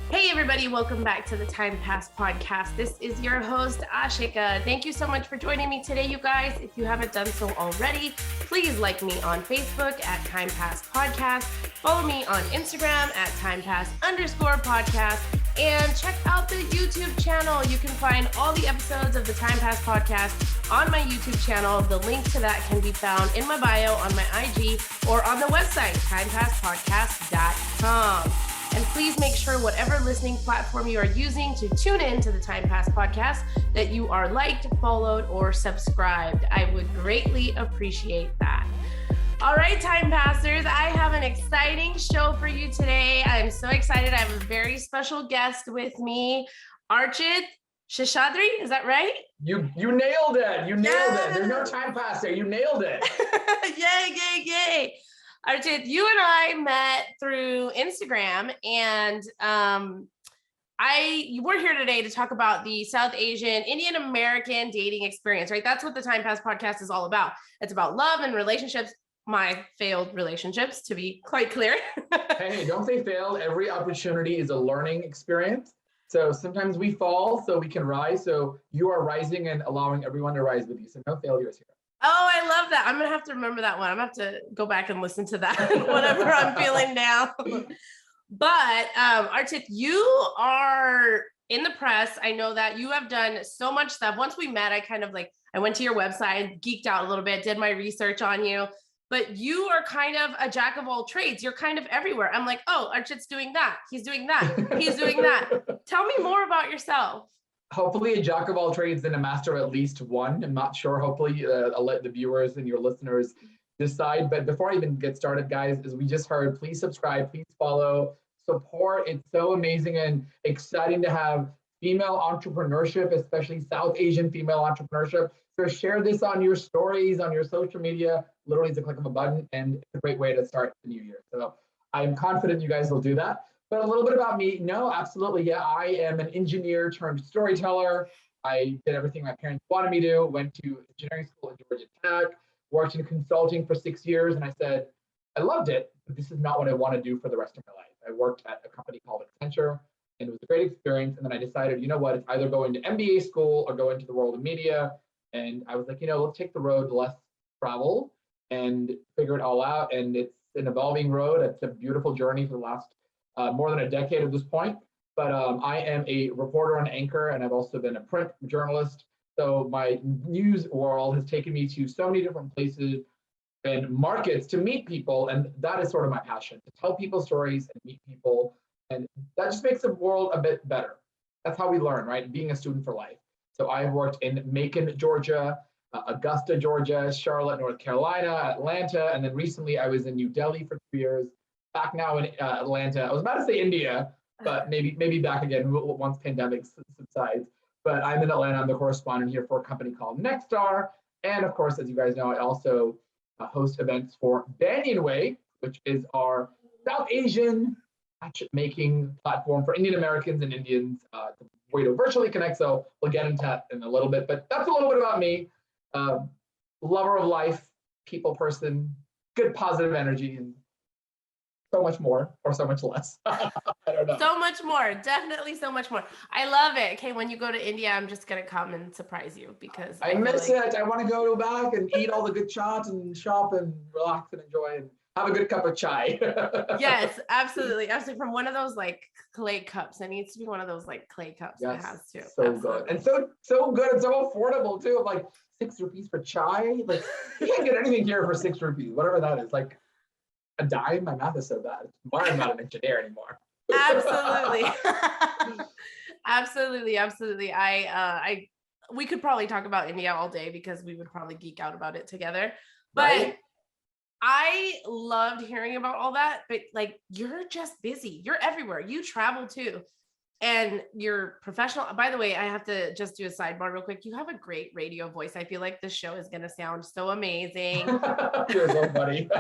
Hey everybody, welcome back to the Time Pass podcast. This is your host, Ashika. Thank you so much for joining me today, you guys. If you haven't done so already, please like me on Facebook at Time Pass Podcast. Follow me on Instagram at TimePass_podcast. And check out the YouTube channel. You can find all the episodes of the Time Pass podcast on my YouTube channel. The link to that can be found in my bio on my IG or on the website, timepasspodcast.com. And please make sure whatever listening platform you are using to tune in to the Time Pass podcast that you are liked, followed, or subscribed. I would greatly appreciate that. All right, Time Passers, I have an exciting show for you today. I'm so excited. I have a very special guest with me, Archith Seshadri. Is that right? You nailed it. You nailed it. There's no time pass there. You nailed it. Yay. Archith, you and I met through Instagram, and we're here today to talk about the South Asian Indian American dating experience, right? That's what the Time Pass podcast is all about. It's about love and relationships, my failed relationships, to be quite clear. Hey, don't say failed. Every opportunity is a learning experience. So sometimes we fall so we can rise. So you are rising and allowing everyone to rise with you. So no failures here. Oh, I love that. I'm going to have to remember that one. I'm going to have to go back and listen to that, whatever I'm feeling now. But Archith, you are in the press. I know that you have done so much stuff. Once we met, I went to your website, geeked out a little bit, did my research on you. But you are kind of a jack of all trades. You're kind of everywhere. I'm like, oh, Archith's doing that. He's doing that. He's doing that. Tell me more about yourself. Hopefully a jack of all trades and a master of at least one. I'm not sure. Hopefully I'll let the viewers and your listeners decide. But before I even get started, guys, as we just heard, please subscribe, please follow, support. It's so amazing and exciting to have female entrepreneurship, especially South Asian female entrepreneurship. So share this on your stories, on your social media. Literally, it's a click of a button, and it's a great way to start the new year. So I'm confident you guys will do that. But a little bit about me. No, absolutely. Yeah, I am an engineer turned storyteller. I did everything my parents wanted me to, went to engineering school at Georgia Tech, worked in consulting for 6 years. And I said, I loved it, but this is not what I want to do for the rest of my life. I worked at a company called Accenture, and it was a great experience. And then I decided, you know what, it's either going to MBA school or go into the world of media. And I was like, let's take the road less traveled and figure it all out. And it's an evolving road. It's a beautiful journey for the last more than a decade at this point. But I am a reporter and anchor, and I've also been a print journalist. So my news world has taken me to so many different places and markets to meet people. And that is sort of my passion, to tell people stories and meet people. And that just makes the world a bit better. That's how we learn, right? Being a student for life. So I've worked in Macon, Georgia, Augusta, Georgia, Charlotte, North Carolina, Atlanta, and then recently I was in New Delhi for 2 years. Back now in Atlanta. I was about to say India, but maybe back again once pandemic subsides. But I'm in Atlanta. I'm the correspondent here for a company called Nexstar. And of course, as you guys know, I also host events for Banyan Way, which is our South Asian matchmaking platform for Indian Americans and Indians. It's a way to virtually connect. So we'll get into that in a little bit. But that's a little bit about me. Lover of life, people person, good positive energy, and so much more or so much less. I don't know. So much more, definitely so much more. I love it. Okay, when you go to India, I'm just gonna come and surprise you because I miss it. I want to go back and eat all the good shots and shop and relax and enjoy and have a good cup of chai. Yes, absolutely. From one of those like clay cups. It needs to be one of those like clay cups. Yes, it has to. So absolutely. Good and so good and so affordable too. Like 6 rupees for chai. Like you can't get anything here for 6 rupees, whatever that is. Like a dime. My math is so bad. Why I'm not an engineer anymore. Absolutely. Absolutely. We could probably talk about India all day because we would probably geek out about it together. But right? I loved hearing about all that, but like, you're just busy. You're everywhere. You travel too. And you're professional. By the way, I have to just do a sidebar real quick. You have a great radio voice. I feel like this show is going to sound so amazing. You're so funny.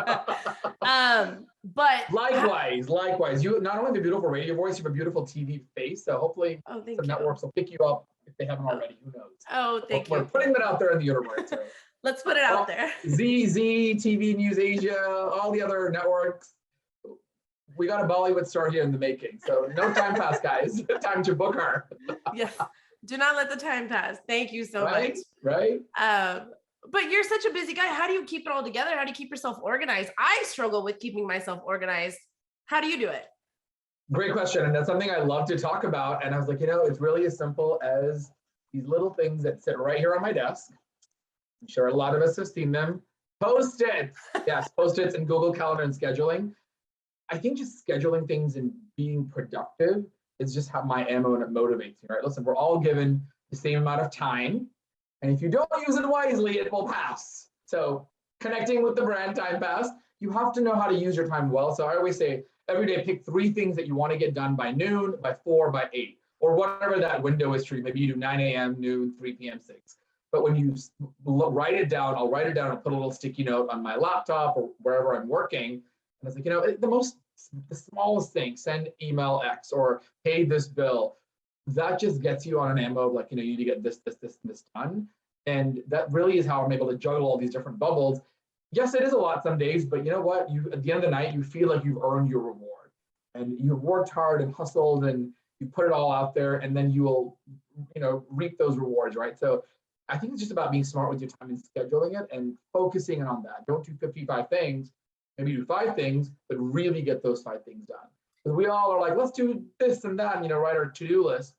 But likewise. You not only have a beautiful radio voice, you have a beautiful TV face. So hopefully some networks will pick you up if they haven't already. Who knows? Oh, thank you. We're putting that out there in the universe. So. Let's put it out there. ZZ, TV News Asia, all the other networks. we got a Bollywood star here in the making. So no time pass, guys. Time to book her. Yes. Do not let the time pass. Thank you so much. Right. But you're such a busy guy. How do you keep it all together? How do you keep yourself organized? I struggle with keeping myself organized. How do you do it? Great question. And that's something I love to talk about. And I was like, it's really as simple as these little things that sit right here on my desk. I'm sure a lot of us have seen them. Post-its. Yes, Post-its and Google Calendar and scheduling. I think just scheduling things and being productive is just how my ammo and it motivates me, right? Listen, we're all given the same amount of time. And if you don't use it wisely, it will pass. So connecting with the brand Time Pass, you have to know how to use your time well. So I always say every day, pick 3 things that you want to get done by noon, by 4, by 8, or whatever that window is for you. Maybe you do 9 a.m., noon, 3 p.m., 6. But when you write it down, I'll write it down and put a little sticky note on my laptop or wherever I'm working. And it's like, the smallest thing, send email X or pay this bill. That just gets you on an ammo of like, you need to get this done. And that really is how I'm able to juggle all these different bubbles. Yes, it is a lot some days, but you know what? At the end of the night, you feel like you've earned your reward. And you've worked hard and hustled and you put it all out there, and then you will, reap those rewards, right? So I think it's just about being smart with your time and scheduling it and focusing on that. Don't do 55 things, maybe do 5 things, but really get those 5 things done. Because we all are like, let's do this and that, and, write our to-do list.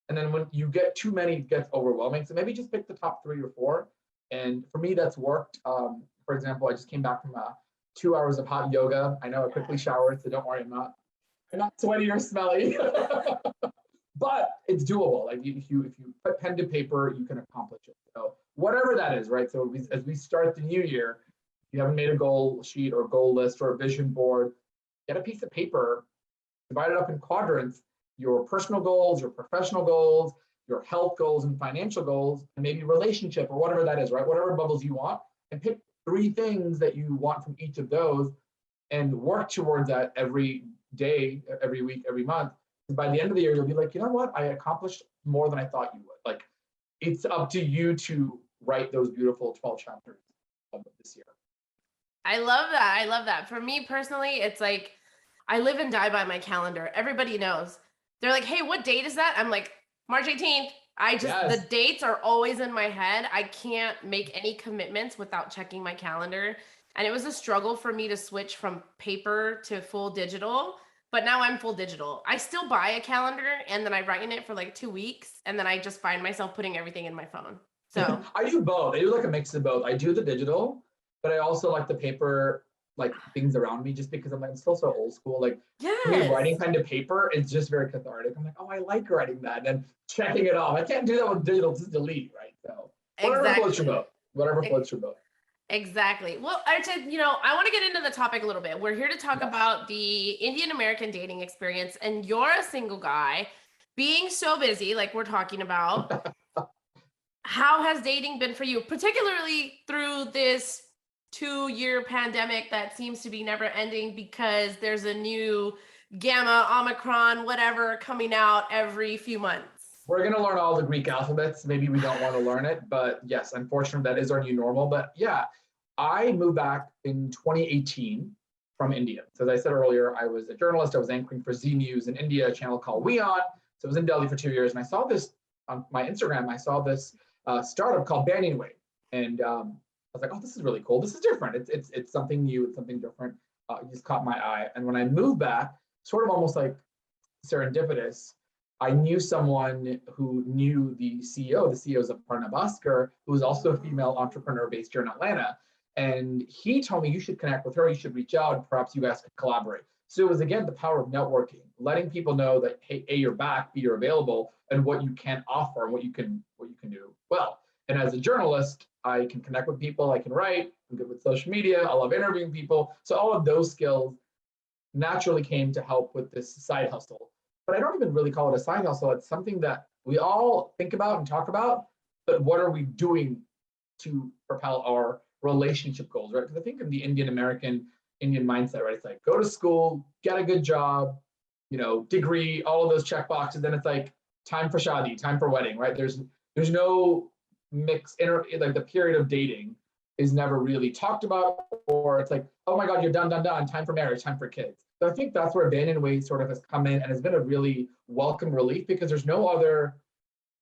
And then when you get too many, it gets overwhelming. So maybe just pick the top 3 or 4. And for me, that's worked. For example, I just came back from 2 hours of hot yoga. I know I quickly showered, so don't worry, I'm not sweaty or smelly. But it's doable. Like if you put pen to paper, you can accomplish it. So whatever that is, right? So as we start the new year, if you haven't made a goal sheet or goal list or a vision board, get a piece of paper, divide it up in quadrants, your personal goals, your professional goals, your health goals and financial goals, and maybe relationship or whatever that is, right? Whatever bubbles you want, and pick 3 things that you want from each of those and work towards that every day, every week, every month. And by the end of the year, you'll be like, you know what? I accomplished more than I thought you would. Like, it's up to you to write those beautiful 12 chapters of this year. I love that. I love that. For me personally, it's like, I live and die by my calendar. Everybody knows. They're like, hey, what date is that? I'm like, March 18th. The dates are always in my head. I can't make any commitments without checking my calendar. And it was a struggle for me to switch from paper to full digital, but now I'm full digital. I still buy a calendar and then I write in it for like 2 weeks. And then I just find myself putting everything in my phone. So I do both. I do like a mix of both. I do the digital, but I also like the paper, like things around me, just because I'm still so old school. Like me writing pen to paper, it's just very cathartic. I'm like, oh, I like writing that, and then checking it off. I can't do that with digital, just delete, right? So whatever floats your boat. Whatever floats your boat. Exactly. Well, Archith, I want to get into the topic a little bit. We're here to talk about the Indian American dating experience, and you're a single guy being so busy, like we're talking about. How has dating been for you, particularly through this 2-year pandemic that seems to be never ending because there's a new Gamma, Omicron, whatever coming out every few months? We're going to learn all the Greek alphabets. Maybe we don't want to learn it, but yes, unfortunately, that is our new normal. But yeah, I moved back in 2018 from India. So as I said earlier, I was a journalist. I was anchoring for Z News in India, a channel called WeOn. So I was in Delhi for 2 years, and I saw this on my Instagram. I saw this startup called Banyan Way, and I was like, oh, this is really cool. This is different. It's something new. It's something different. It just caught my eye. And when I moved back, sort of almost like serendipitous, I knew someone who knew the CEO. The CEO is Aparna Bhaskar, who is also a female entrepreneur based here in Atlanta. And he told me, you should connect with her. You should reach out. And perhaps you guys could collaborate. So it was, again, the power of networking, letting people know that, hey, A, you're back, B, you're available, and what you can offer and what you can do well. And as a journalist, I can connect with people, I can write, I'm good with social media, I love interviewing people. So all of those skills naturally came to help with this side hustle. But I don't even really call it a side hustle. It's something that we all think about and talk about, but what are we doing to propel our relationship goals, right? Because I think in the Indian mindset, right? It's like, go to school, get a good job, degree, all of those check boxes. Then it's like time for shadi, time for wedding, right? There's no mix, like the period of dating is never really talked about, or it's like, oh my God, you're done, time for marriage, time for kids. So I think that's where Banyan Way sort of has come in and has been a really welcome relief, because there's no other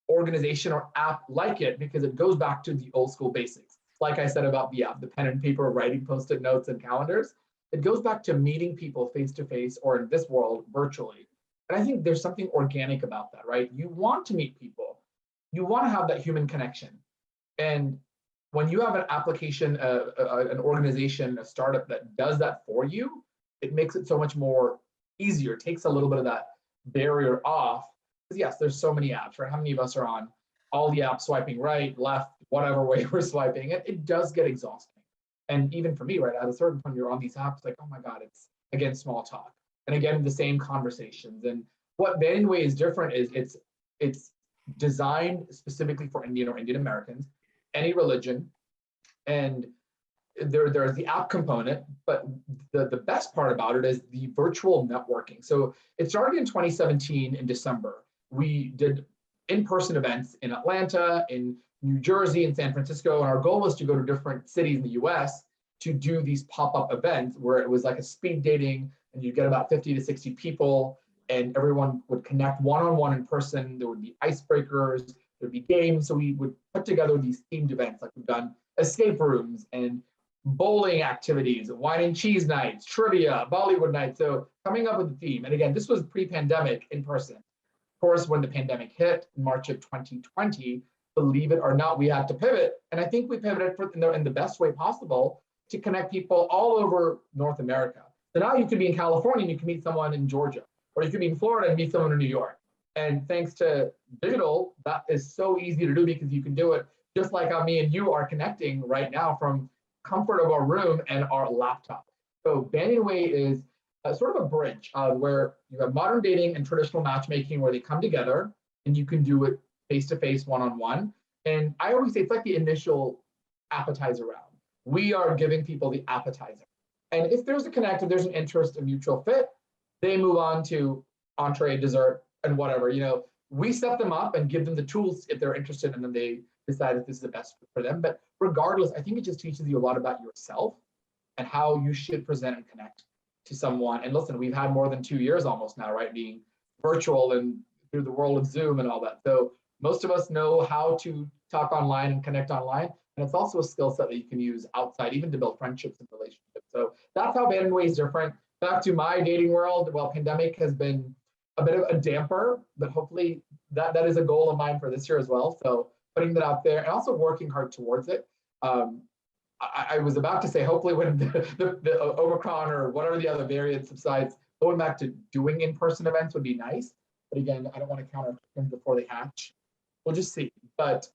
organization or app like it, because it goes back to the old school basics. Like I said about the app, the pen and paper, writing post-it notes and calendars, it goes back to meeting people face to face, or in this world, virtually. And I think there's something organic about that, right? You want to meet people. You want to have that human connection. And when you have an application, an organization, a startup that does that for you, it makes it so much more easier. It takes a little bit of that barrier off. Because yes, there's so many apps, right? How many of us are on all the apps swiping right, left, whatever way we're swiping it? It does get exhausting. And even for me, right, at a certain point, you're on these apps, like, oh my God, it's again small talk. And again, the same conversations. And what Banyan Way is different is it's designed specifically for Indian or Indian Americans, any religion. And there's the app component, but the best part about it is the virtual networking. So it started in 2017 in December. We did in-person events in Atlanta, in New Jersey, in San Francisco, and our goal was to go to different cities in the US to do these pop-up events where it was like a speed dating, and you get about 50 to 60 people, and everyone would connect one-on-one in person. There would be icebreakers, there'd be games. So we would put together these themed events, like we've done escape rooms and bowling activities, wine and cheese nights, trivia, Bollywood nights. So coming up with a theme. And again, this was pre-pandemic in person. Of course, when the pandemic hit in March of 2020, believe it or not, we had to pivot. And I think we pivoted in the best way possible to connect people all over North America. So now you could be in California and you can meet someone in Georgia, or you could be in Florida and meet someone in New York. And thanks to digital, that is so easy to do, because you can do it just like how me and you are connecting right now from comfort of our room and our laptop. So Banyan Way is sort of a bridge where you have modern dating and traditional matchmaking where they come together, and you can do it face-to-face, one-on-one. And I always say it's like the initial appetizer round. We are giving people the appetizer. And if there's a connect, if there's an interest, a mutual fit, they move on to entree, dessert, and whatever. We set them up and give them the tools if they're interested, and then they decide if this is the best for them. But regardless, I think it just teaches you a lot about yourself and how you should present and connect to someone. And listen, we've had more than 2 years almost now, right, being virtual and through the world of Zoom and all that. So most of us know how to talk online and connect online. And it's also a skill set that you can use outside, even to build friendships and relationships. So that's how Banyan Way is different. Back to my dating world, well, pandemic has been a bit of a damper, but hopefully that is a goal of mine for this year as well. So putting that out there and also working hard towards it. I was about to say, hopefully when the Omicron or whatever the other variant subsides, going back to doing in-person events would be nice. But again, I don't want to count chickens before they hatch. We'll just see. But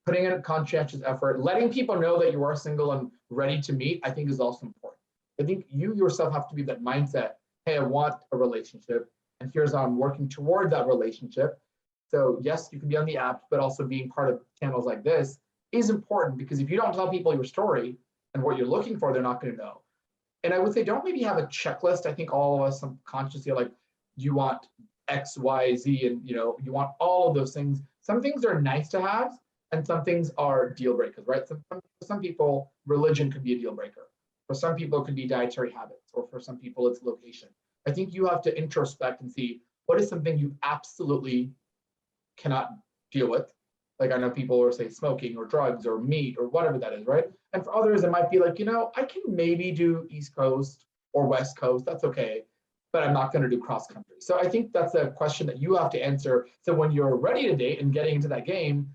putting in a conscientious effort, letting people know that you are single and ready to meet, I think is also important. I think you yourself have to be that mindset, hey, I want a relationship, and here's how I'm working toward that relationship. So yes, you can be on the app, but also being part of channels like this is important, because if you don't tell people your story and what you're looking for, they're not going to know. And I would say don't maybe have a checklist. I think all of us subconsciously are like, you want X, Y, Z, and you want all of those things. Some things are nice to have, and some things are deal breakers, right? For some people, religion could be a deal breaker. For some people, it could be dietary habits, or for some people, it's location. I think you have to introspect and see what is something you absolutely cannot deal with. Like I know people will say smoking or drugs or meat or whatever that is, right? And for others, it might be like, I can maybe do East Coast or West Coast. That's okay, but I'm not going to do cross country. So I think that's a question that you have to answer. So when you're ready to date and getting into that game,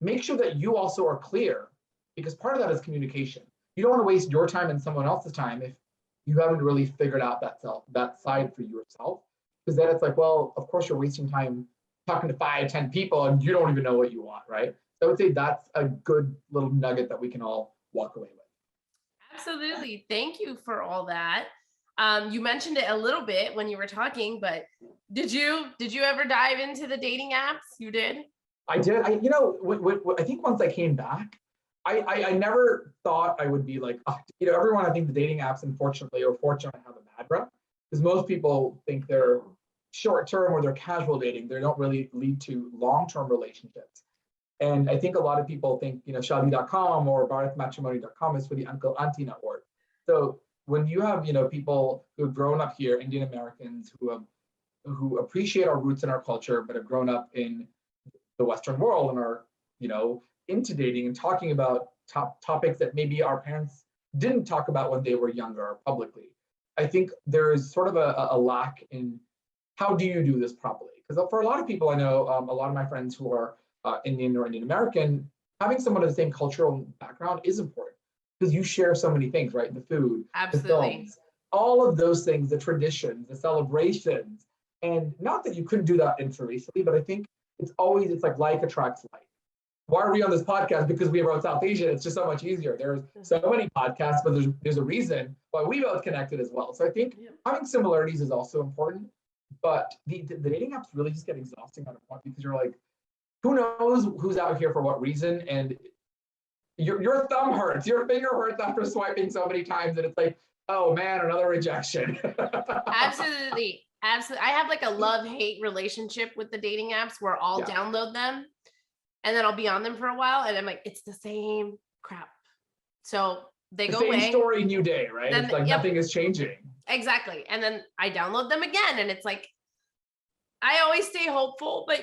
make sure that you also are clear, because part of that is communication. You don't want to waste your time and someone else's time if you haven't really figured out that side for yourself. Because then it's like, well, of course you're wasting time talking to 5, 10 people and you don't even know what you want, right? So I would say that's a good little nugget that we can all walk away with. Absolutely. Thank you for all that. You mentioned it a little bit when you were talking, but did you ever dive into the dating apps? You did? I did. I think once I came back, I never thought I would be like, everyone, I think the dating apps, unfortunately or fortunately, have a bad rep, because most people think they're short-term or they're casual dating. They don't really lead to long-term relationships. And I think a lot of people think, Shadi.com or BharatMatrimony.com is for the uncle auntie network. So when you have, people who have grown up here, Indian Americans who appreciate our roots and our culture, but have grown up in the Western world and are, into dating and talking about topics that maybe our parents didn't talk about when they were younger or publicly. I think there is sort of a lack in how do you do this properly? Because for a lot of people I know, a lot of my friends who are Indian or Indian American, having someone of the same cultural background is important because you share so many things, right? The food, Absolutely. the films, all of those things, the traditions, the celebrations. And not that you couldn't do that interracially, but I think it's like attracts like. Why are we on this podcast? Because we are about South Asia. It's just so much easier. There's so many podcasts, but there's a reason why we both connected as well. So I think having similarities is also important, but the dating apps really just get exhausting at a point because you're like, who knows who's out here for what reason? And your thumb hurts, your finger hurts after swiping so many times, and it's like, oh man, another rejection. Absolutely. Absolutely. I have like a love-hate relationship with the dating apps where I'll download them and then I'll be on them for a while and I'm like, it's the same crap. So they go away. Same story, new day, right? Then, it's like nothing is changing. Exactly. And then I download them again and it's like, I always stay hopeful, but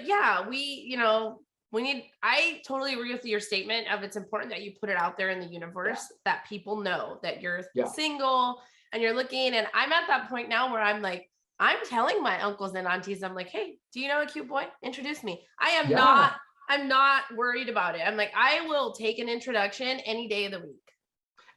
I totally agree with your statement of it's important that you put it out there in the universe that people know that you're single and you're looking. And I'm at that point now where I'm like, I'm telling my uncles and aunties, I'm like, hey, do you know a cute boy? Introduce me. I'm not worried about it. I'm like, I will take an introduction any day of the week.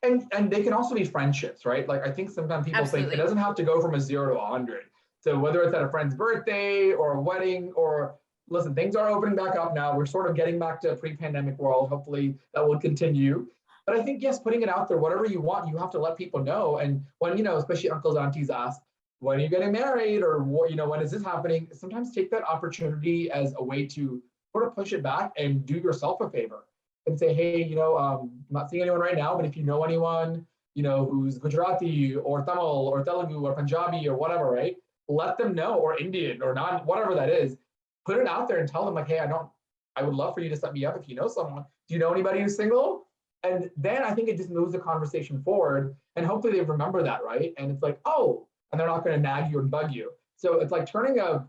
And they can also be friendships, right? Like I think sometimes people think it doesn't have to go from a 0 to 100. So whether it's at a friend's birthday or a wedding or listen, things are opening back up now. We're sort of getting back to a pre-pandemic world. Hopefully that will continue. But I think, yes, putting it out there, whatever you want, you have to let people know. And when, especially uncles, aunties ask, when are you getting married? Or, when is this happening? Sometimes take that opportunity as a way to sort of push it back and do yourself a favor and say, hey, I'm not seeing anyone right now, but if you know anyone, who's Gujarati or Tamil or Telugu or Punjabi or whatever, right? Let them know, or Indian or not, whatever that is, put it out there and tell them like, hey, I would love for you to set me up if you know someone. Do you know anybody who's single? And then I think it just moves the conversation forward and hopefully they remember that, right? And it's like, oh, and they're not going to nag you and bug you. So it's like turning a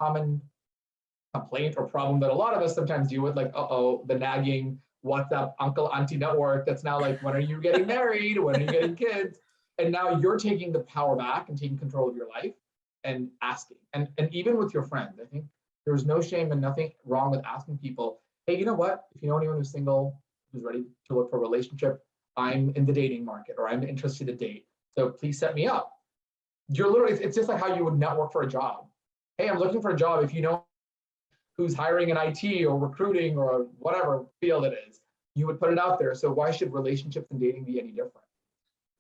common complaint or problem that a lot of us sometimes deal with, like, the nagging WhatsApp uncle auntie network that's now like, when are you getting married? When are you getting kids? And now you're taking the power back and taking control of your life and asking. And even with your friends, I think there's no shame and nothing wrong with asking people, hey, you know what? If you know anyone who's single, who's ready to look for a relationship, I'm in the dating market or I'm interested to date. So please set me up. It's just like how you would network for a job. Hey, I'm looking for a job. If you know who's hiring in IT or recruiting or whatever field it is, you would put it out there. So why should relationships and dating be any different?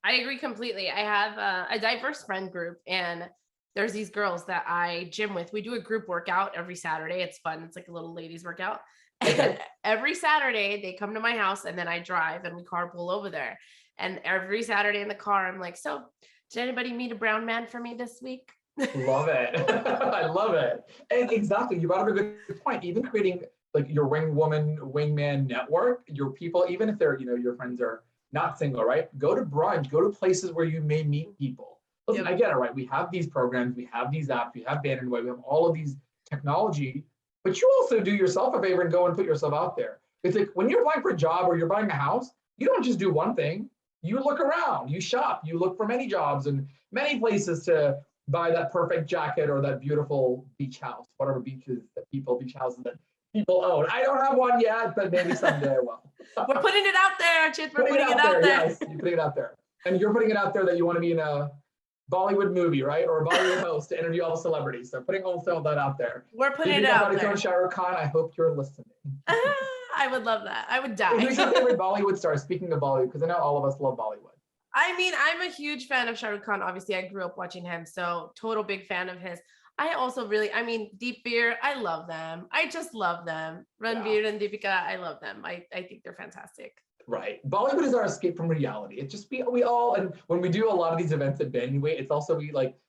I agree completely. I have a diverse friend group and there's these girls that I gym with. We do a group workout every Saturday. It's fun. It's like a little ladies workout. And every Saturday they come to my house and then I drive and we carpool over there. And every Saturday in the car, I'm like, so did anybody meet a brown man for me this week? Love it. I love it. And exactly. You brought up a good point. Even creating like your wingman network, your people, even if they're, your friends are not single, right? Go to brunch, go to places where you may meet people. Listen, I get it, right? We have these programs, we have these apps, we have Banyan Way, we have all of these technology, but you also do yourself a favor and go and put yourself out there. It's like when you're applying for a job or you're buying a house, you don't just do one thing. You look around, you shop, you look for many jobs and many places to buy that perfect jacket or that beautiful beach house, whatever beach houses that people own. I don't have one yet, but maybe someday I will. We're putting it out there, Archith. We're putting it out there. Yes, you're putting it out there. And you're putting it out there that you want to be in a Bollywood movie, right? Or a Bollywood host to interview all the celebrities. So putting also that out there. We're putting it out there. Shah Rukh Khan, I hope you're listening. I would love that. I would die. Who's your favorite Bollywood star? Speaking of Bollywood, because I know all of us love Bollywood. I mean, I'm a huge fan of Shah Rukh Khan. Obviously, I grew up watching him, so total big fan of his. I also Deep Veer, I love them. I just love them. Ranveer and Deepika, I love them. I think they're fantastic. Right. Bollywood is our escape from reality. It's just we all, and when we do a lot of these events at Banyanwave, it's also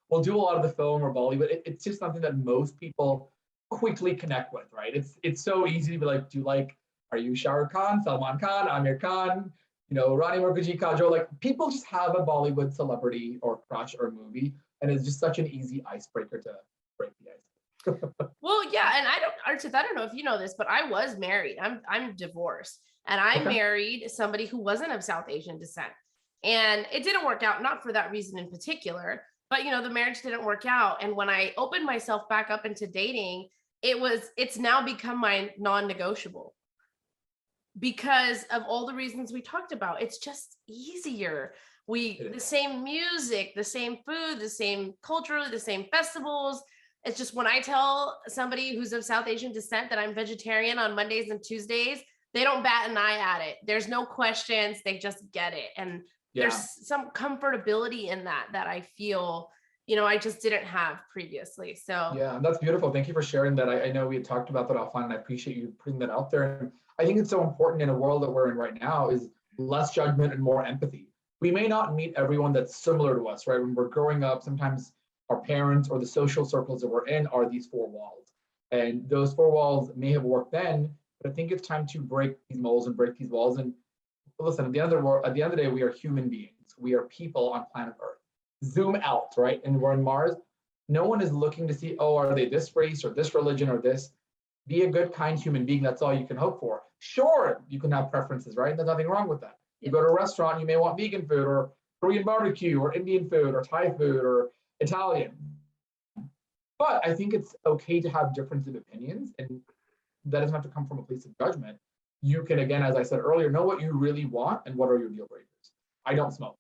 we'll do a lot of the film or Bollywood. It's just something that most people quickly connect with, right? It's so easy to be like, are you Shah Rukh Khan, Salman Khan, Amir Khan, Rani Mukherjee, Kajol, like people just have a Bollywood celebrity or crush or movie, and it's just such an easy icebreaker to break the ice. Well, yeah, and Archith, I don't know if you know this, but I was married. I'm divorced, and I Okay. married somebody who wasn't of South Asian descent, and it didn't work out. Not for that reason in particular, but the marriage didn't work out. And when I opened myself back up into dating, it's now become my non-negotiable because of all the reasons we talked about. It's just easier. The same music, the same food, the same culture, the same festivals. It's just when I tell somebody who's of South Asian descent that I'm vegetarian on Mondays and Tuesdays, they don't bat an eye at it. There's no questions. They just get it. And there's some comfortability in that I feel, I just didn't have previously. So yeah, that's beautiful. Thank you for sharing that. I know we had talked about that offline, and I appreciate you putting that out there. And I think it's so important in a world that we're in right now is less judgment and more empathy. We may not meet everyone that's similar to us, right? When we're growing up, sometimes our parents or the social circles that we're in are these four walls. And those four walls may have worked then, but I think it's time to break these molds and break these walls. And listen, at the end of the day, we are human beings. We are people on planet Earth. Zoom out, right? And we're on Mars. No one is looking to see, oh, are they this race or this religion or this? Be a good, kind human being. That's all you can hope for. Sure, you can have preferences, right? There's nothing wrong with that. You go to a restaurant, you may want vegan food or Korean barbecue or Indian food or Thai food or Italian. But I think it's okay to have difference of opinions, and that doesn't have to come from a place of judgment. You can, again, as I said earlier, know what you really want and what are your deal breakers. I don't smoke.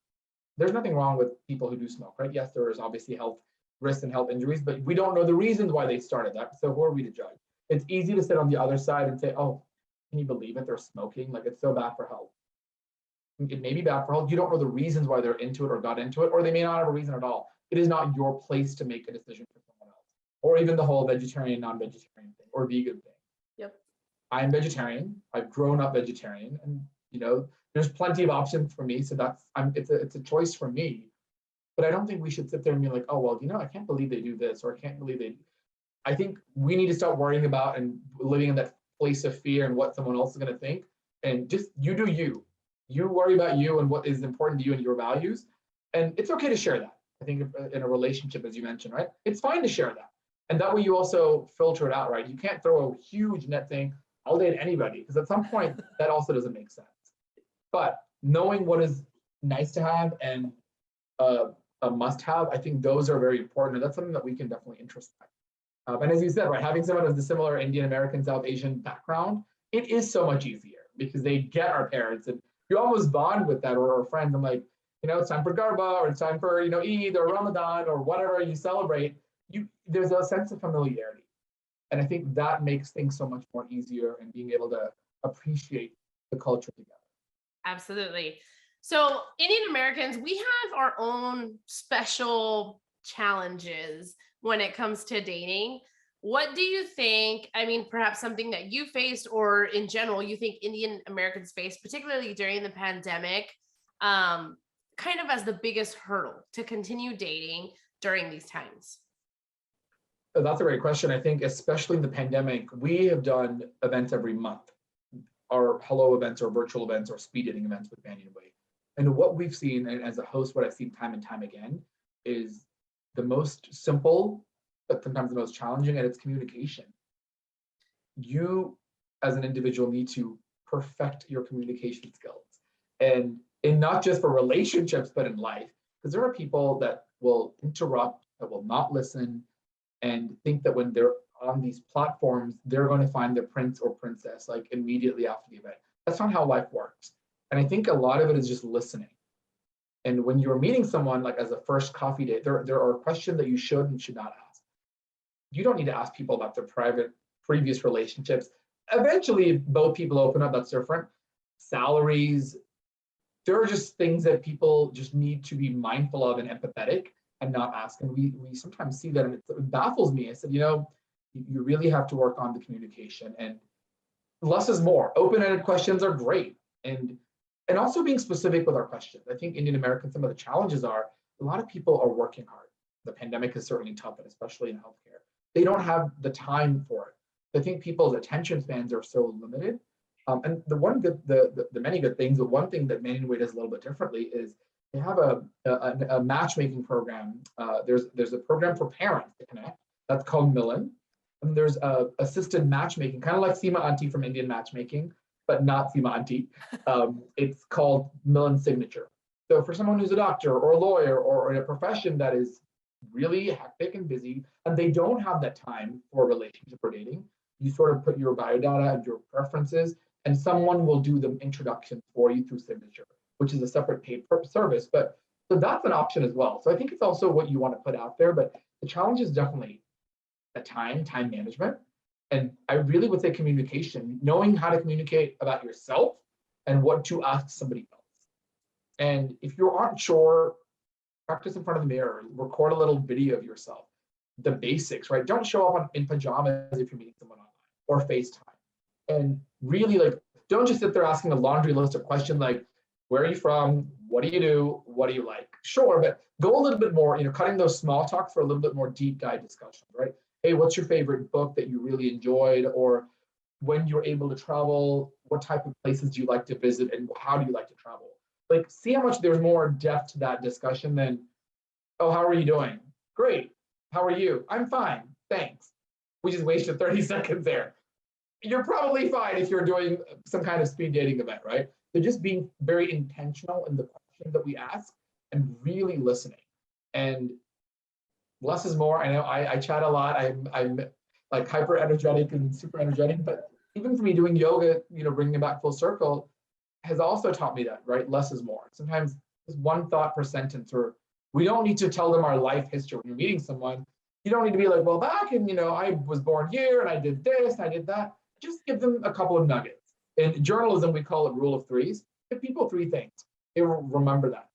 There's nothing wrong with people who do smoke, right? Yes, there is obviously health risks and health injuries, but we don't know the reasons why they started that. So who are we to judge? It's easy to sit on the other side and say, oh, can you believe it? They're smoking. Like, it's so bad for health. It may be bad for health. You don't know the reasons why they're into it or got into it, or they may not have a reason at all. It is not your place to make a decision for someone else, or even the whole vegetarian, non-vegetarian thing or vegan thing. Yep. I'm vegetarian. I've grown up vegetarian, and there's plenty of options for me. So it's a choice for me. But I don't think we should sit there and be like, oh, well, I can't believe they do this, or I can't believe they. I think we need to stop worrying about and living in that place of fear and what someone else is going to think, and just you do you. You worry about you and what is important to you and your values, and it's okay to share that. I think in a relationship, as you mentioned, right? It's fine to share that, and that way you also filter it out, right? You can't throw a huge net saying, I'll date anybody, because at some point that also doesn't make sense. But knowing what is nice to have and a must-have, I think those are very important, and that's something that we can definitely introspect. And as you said, right, having someone with a similar Indian American, South Asian background, it is so much easier because they get our parents, and you almost bond with that or our friends. I'm like, it's time for Garba, or it's time for Eid or Ramadan or whatever you celebrate. There's a sense of familiarity, and I think that makes things so much more easier and being able to appreciate the culture together. Absolutely. So Indian Americans, we have our own special challenges when it comes to dating. What do you think? I mean, perhaps something that you faced or in general, you think Indian Americans faced, particularly during the pandemic, kind of as the biggest hurdle to continue dating during these times? That's a great question. I think especially in the pandemic, we have done events every month, our hello events or virtual events or speed dating events with Banyan Way. And what we've seen, and as a host, what I've seen time and time again, is the most simple, but sometimes the most challenging, and it's communication. You, as an individual, need to perfect your communication skills. And not just for relationships, but in life. Because there are people that will interrupt, that will not listen, and think that when they're on these platforms, they're going to find the prince or princess like immediately after the event. That's not how life works. And I think a lot of it is just listening. And when you're meeting someone, like as a first coffee date, there are questions that you should and should not ask. You don't need to ask people about their previous relationships. Eventually, if both people open up, that's different. Salaries, there are just things that people just need to be mindful of and empathetic and not ask. And we sometimes see that, and it baffles me. I said, you really have to work on the communication, and less is more. Open-ended questions are great. And also being specific with our questions. I think Indian Americans, some of the challenges are a lot of people are working hard. The pandemic is certainly tough, and especially in healthcare. They don't have the time for it. I think people's attention spans are so limited. And the one good, the many good things, but one thing that Banyan Way does a little bit differently is they have a matchmaking program. There's a program for parents to connect. That's called Millen. And there's assisted matchmaking, kind of like Seema Auntie from Indian matchmaking, but not Seema Auntie. It's called Millen Signature. So for someone who's a doctor or a lawyer or in a profession that is really hectic and busy, and they don't have that time for a relationship or dating, you sort of put your biodata and your preferences, and someone will do the introduction for you through Signature, which is a separate paid service. But so that's an option as well. So I think it's also what you want to put out there, but the challenge is definitely the time management. And I really would say communication, knowing how to communicate about yourself and what to ask somebody else. And if you aren't sure, practice in front of the mirror, record a little video of yourself, the basics, right? Don't show up in pajamas if you're meeting someone online or FaceTime. And really, like, don't just sit there asking a laundry list of questions like, where are you from? What do you do? What do you like? Sure, but go a little bit more, cutting those small talks for a little bit more deep dive discussions, right? Hey, what's your favorite book that you really enjoyed? Or when you're able to travel, what type of places do you like to visit and how do you like to travel? Like, see how much there's more depth to that discussion than, oh, how are you doing? Great. How are you? I'm fine. Thanks. We just wasted 30 seconds there. You're probably fine if you're doing some kind of speed dating event, right? So just being very intentional in the questions that we ask and really listening. And less is more. I know I chat a lot. I'm like hyper energetic and super energetic, but even for me doing yoga, bringing it back full circle has also taught me that, right? Less is more. Sometimes just one thought per sentence, or we don't need to tell them our life history. When you're meeting someone, you don't need to be like, well, back and, I was born here and I did this and I did that. Just give them a couple of nuggets. In journalism, we call it rule of threes. Give people 3 things. They will remember that.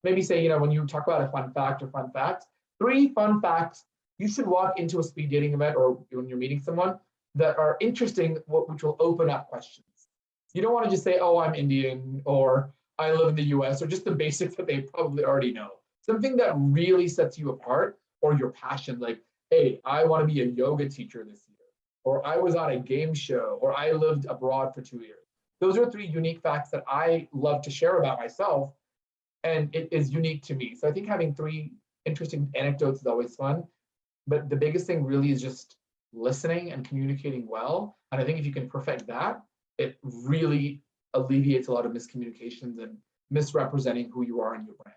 Maybe say, when you talk about a fun fact or fun facts, 3 fun facts you should walk into a speed dating event or when you're meeting someone that are interesting, which will open up questions. You don't want to just say, oh, I'm Indian, or I live in the US, or just the basics that they probably already know. Something that really sets you apart, or your passion, like, hey, I want to be a yoga teacher this year, or I was on a game show, or I lived abroad for 2 years. Those are 3 unique facts that I love to share about myself, and it is unique to me. So I think having 3 interesting anecdotes is always fun, but the biggest thing really is just listening and communicating well. And I think if you can perfect that, it really alleviates a lot of miscommunications and misrepresenting who you are in your brand.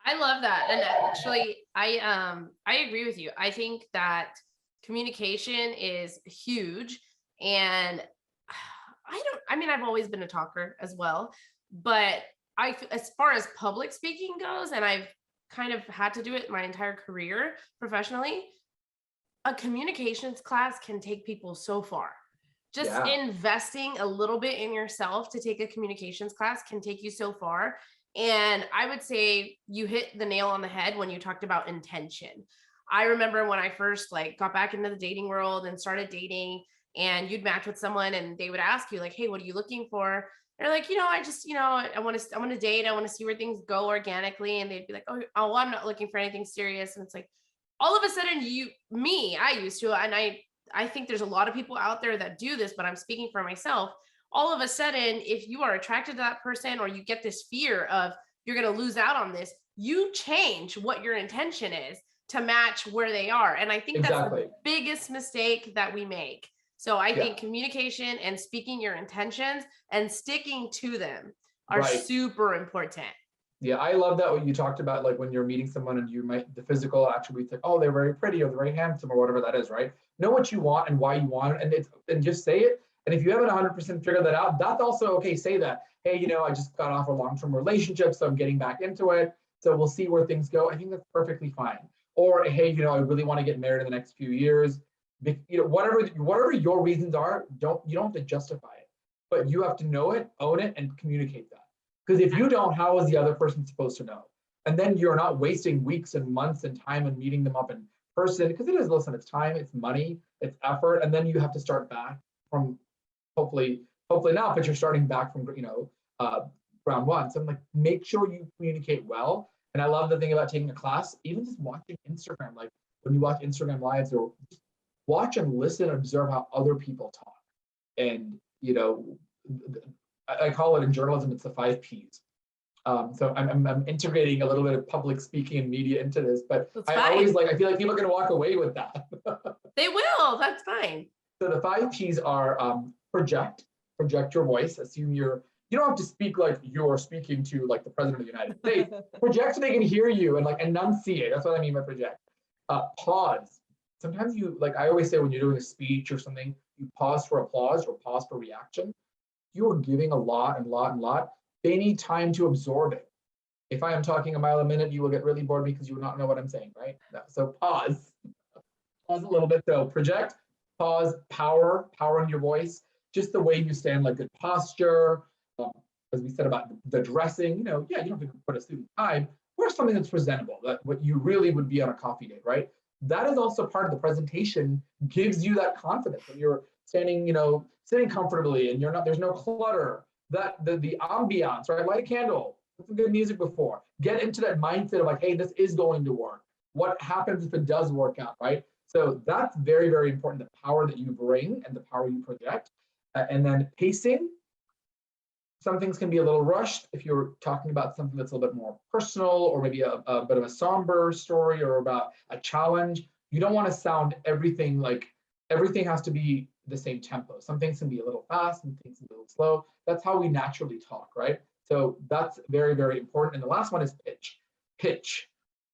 I love that. And actually, I agree with you. I think that communication is huge. And I've always been a talker as well, but as far as public speaking goes, and I've kind of had to do it my entire career professionally, a communications class can take people so far. Just investing a little bit in yourself to take a communications class can take you so far. And I would say you hit the nail on the head when you talked about intention. I remember when I first got back into the dating world and started dating, and you'd match with someone and they would ask you like, hey, what are you looking for? They're like, I just, I want to date. I want to see where things go organically. And they'd be like, oh, well, I'm not looking for anything serious. And it's like, all of a sudden I used to, and I think there's a lot of people out there that do this, but I'm speaking for myself. All of a sudden, if you are attracted to that person, or you get this fear of you're going to lose out on this, you change what your intention is to match where they are. And I think that's the biggest mistake that we make. So I think communication and speaking your intentions and sticking to them are super important. Yeah, I love that what you talked about, like when you're meeting someone and you might, the physical attributes, like, oh, they're very pretty or they're very handsome or whatever that is, right? Know what you want and why you want it, and just say it. And if you haven't 100% figured that out, that's also okay. Say that, hey, I just got off a long-term relationship, so I'm getting back into it. So we'll see where things go. I think that's perfectly fine. Or, hey, I really want to get married in the next few years. Whatever your reasons are, you don't have to justify it, but you have to know it, own it, and communicate that. Because if you don't, how is the other person supposed to know? And then you're not wasting weeks and months and time and meeting them up in person, because it's time, it's money, it's effort, and then you have to start back from hopefully not, but you're starting back from ground one. So I'm like, make sure you communicate well. And I love the thing about taking a class, even just watching Instagram, like when you watch Instagram lives, or just watch and listen and observe how other people talk. And you know, I call it in journalism, it's the 5 Ps. So I'm integrating a little bit of public speaking and media into this, but I feel like people are going to walk away with that. They will. That's fine. So the 5 Ps are project your voice. Assume you don't have to speak like you're speaking to like the president of the United States. Project so they can hear you and like enunciate. That's what I mean by project. Pause. Sometimes I always say when you're doing a speech or something, you pause for applause or pause for reaction. You are giving a lot and lot and lot. They need time to absorb it. If I am talking a mile a minute, you will get really bored because you will not know what I'm saying, right? No. So pause a little bit. So project, pause, power in your voice, just the way you stand, like good posture. As we said about the dressing, you don't have to put a suit and tie. Wear something that's presentable, that what you really would be on a coffee date, right? That is also part of the presentation, gives you that confidence when you're standing, sitting comfortably and there's no clutter. That the ambiance, right? Light a candle, put some good music before. Get into that mindset of like, hey, this is going to work. What happens if it does work out, right? So that's very, very important, the power that you bring and the power you project. And then pacing. Some things can be a little rushed if you're talking about something that's a little bit more personal or maybe a bit of a somber story or about a challenge. You don't want to sound everything has to be the same tempo. Some things can be a little fast, some things can be a little slow. That's how we naturally talk, right? So that's very, very important. And the last one is pitch.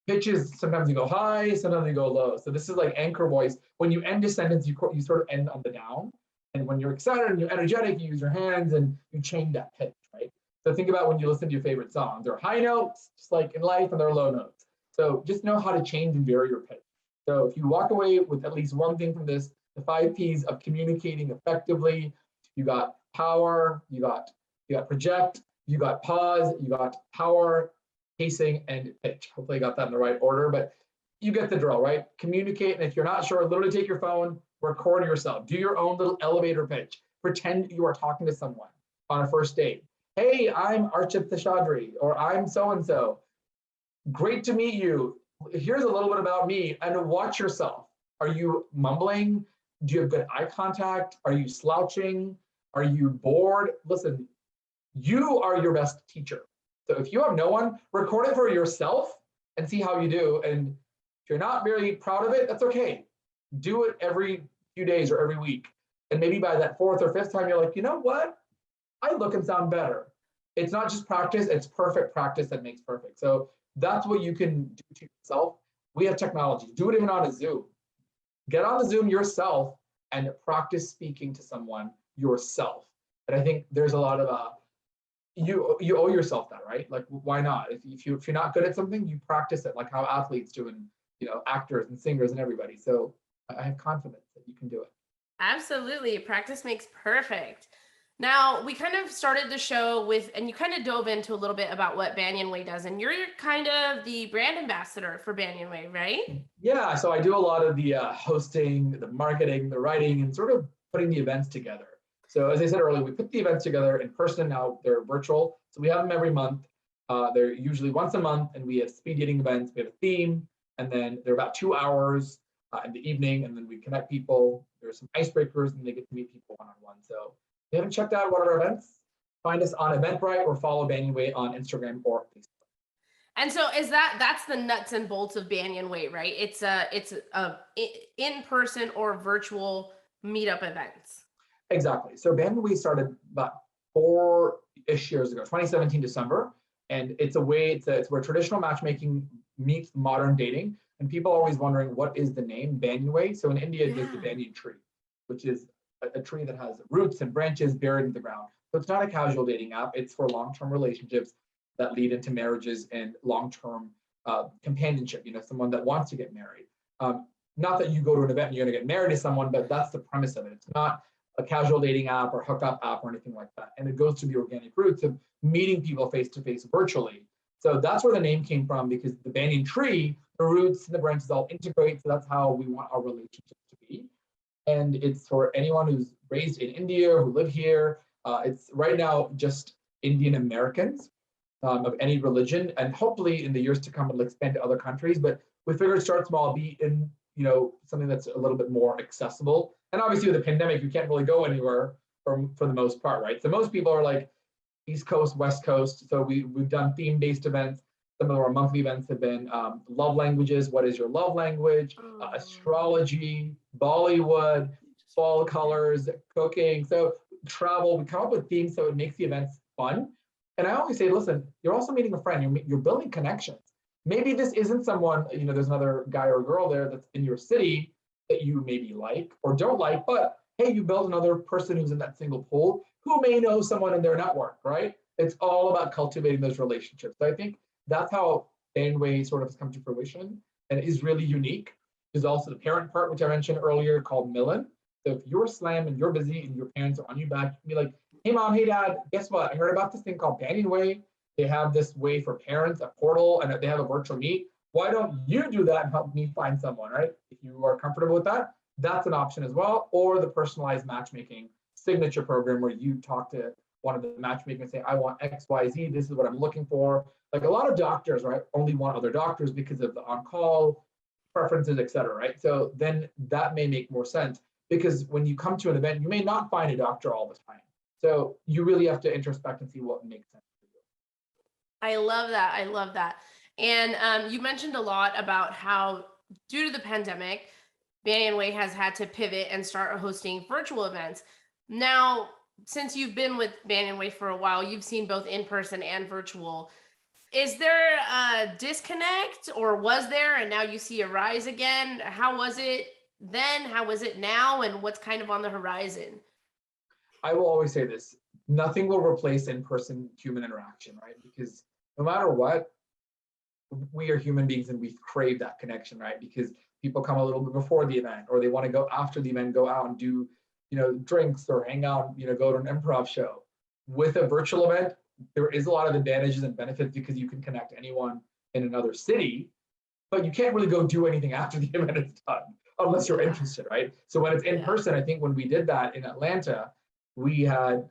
Pitch is sometimes you go high, sometimes you go low. So this is like anchor voice. When you end a sentence, you sort of end on the down. And when you're excited and you're energetic, you use your hands and you change that pitch, right? So think about when you listen to your favorite songs. There are high notes, just like in life, and there are low notes. So just know how to change and vary your pitch. So if you walk away with at least one thing from this, the 5 Ps of communicating effectively, you got power, you got project, you got pause, you got power, pacing, and pitch. Hopefully you got that in the right order, but you get the drill, right? Communicate, and if you're not sure, literally take your phone, record yourself, do your own little elevator pitch. Pretend you are talking to someone on a first date. Hey, I'm Archith Seshadri, or I'm so-and-so. Great to meet you. Here's a little bit about me, and watch yourself. Are you mumbling? Do you have good eye contact? Are you slouching? Are you bored? Listen, you are your best teacher. So if you have no one, record it for yourself and see how you do. And if you're not very proud of it, that's okay. Do it every few days or every week. And maybe by that 4th or 5th time, you're like, you know what? I look and sound better. It's not just practice, it's perfect practice that makes perfect. So that's what you can do to yourself. We have technology. Do it even on a Zoom. Get on the Zoom yourself and practice speaking to someone yourself. And I think there's a lot of, you owe yourself that, right? Like, why not? If you're not good at something, you practice it, like how athletes do and actors and singers and everybody. So I have confidence that you can do it. Absolutely. Practice makes perfect. Now, we kind of started the show with, and you kind of dove into a little bit about what Banyan Way does, and you're kind of the brand ambassador for Banyan Way, right? Yeah, so I do a lot of the hosting, the marketing, the writing, and sort of putting the events together. So as I said earlier, we put the events together in person. Now they're virtual. So we have them every month. They're usually once a month, and we have speed dating events. We have a theme, and then they're about 2 hours in the evening, and then we connect people. There's some icebreakers, and they get to meet people one-on-one. So if you haven't checked out one of our events, find us on Eventbrite or follow Banyan Way on Instagram or Facebook. And so that's the nuts and bolts of Banyan Way, right? It's a in-person or virtual meetup events. Exactly. So Banyan Way started about 4-ish years ago, 2017 December, and it's where traditional matchmaking meets modern dating. And people are always wondering, what is the name Banyan Way? So in India, there's the banyan tree, which is a tree that has roots and branches buried in the ground. So it's not a casual dating app. It's for long-term relationships that lead into marriages and long-term companionship, someone that wants to get married. Not that you go to an event and you're going to get married to someone, but that's the premise of it. It's not a casual dating app or hookup app or anything like that. And it goes to the organic roots of meeting people face-to-face virtually. So that's where the name came from, because the banyan tree, the roots and the branches all integrate. So that's how we want our relationships to be. And it's for anyone who's raised in India, who live here. It's right now just Indian Americans of any religion. And hopefully in the years to come, it'll expand to other countries. But we figured start small, be in something that's a little bit more accessible. And obviously with the pandemic, you can't really go anywhere. for the most part, right? So most people are like East Coast, West Coast. So we've done theme-based events. Some of our monthly events have been love languages. What is your love language? Astrology, Bollywood, fall colors, cooking. So travel. We come up with themes so it makes the events fun. And I always say, listen, you're also meeting a friend. You're building connections. Maybe this isn't someone, there's another guy or girl there that's in your city that you maybe like or don't like, but hey, you build another person who's in that single pool who may know someone in their network, right? It's all about cultivating those relationships. So I think that's how Banyanwave sort of has come to fruition and is really unique. There's also the parent part, which I mentioned earlier, called Millen. So if you're slammed and you're busy and your parents are on you back, you can be like, hey mom, hey dad, guess what? I heard about this thing called Banyan Way. They have this way for parents, a portal, and they have a virtual meet. Why don't you do that and help me find someone, right? If you are comfortable with that, that's an option as well. Or the personalized matchmaking signature program where you talk to one of the matchmakers and say, I want X, Y, Z, this is what I'm looking for. Like a lot of doctors, right, only want other doctors because of the on-call preferences, et cetera, right? So then that may make more sense because when you come to an event, you may not find a doctor all the time. So you really have to introspect and see what makes sense for you. I love that. I love that. And you mentioned a lot about how, due to the pandemic, Banyanwave has had to pivot and start hosting virtual events. Now, since you've been with Banyanwave for a while, you've seen both in person and virtual. Is there a disconnect, or was there, and now you see a rise again? How was it then? How was it now? And what's kind of on the horizon? I will always say this, nothing will replace in-person human interaction, right? Because no matter what, we are human beings and we crave that connection, right? Because people come a little bit before the event, or they want to go after the event, go out and do, drinks or hang out, go to an improv show. With a virtual event, there is a lot of advantages and benefits because you can connect anyone in another city, but you can't really go do anything after the event is done unless you're interested, right? So when it's in person, I think when we did that in Atlanta, we had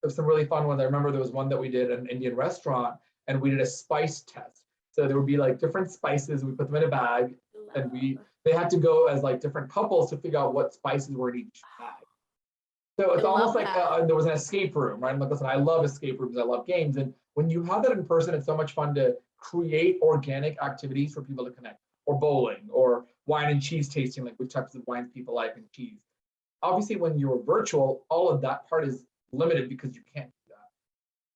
some really fun ones. I remember there was one that we did at an Indian restaurant and we did a spice test. So there would be like different spices, we put them in a bag and they had to go as like different couples to figure out what spices were in each bag. So it's almost like there was an escape room, right? I'm like, listen, I love escape rooms, I love games. And when you have that in person, it's so much fun to create organic activities for people to connect, or bowling, or wine and cheese tasting, like which types of wines people like and cheese. Obviously, when you're virtual, all of that part is limited because you can't do that.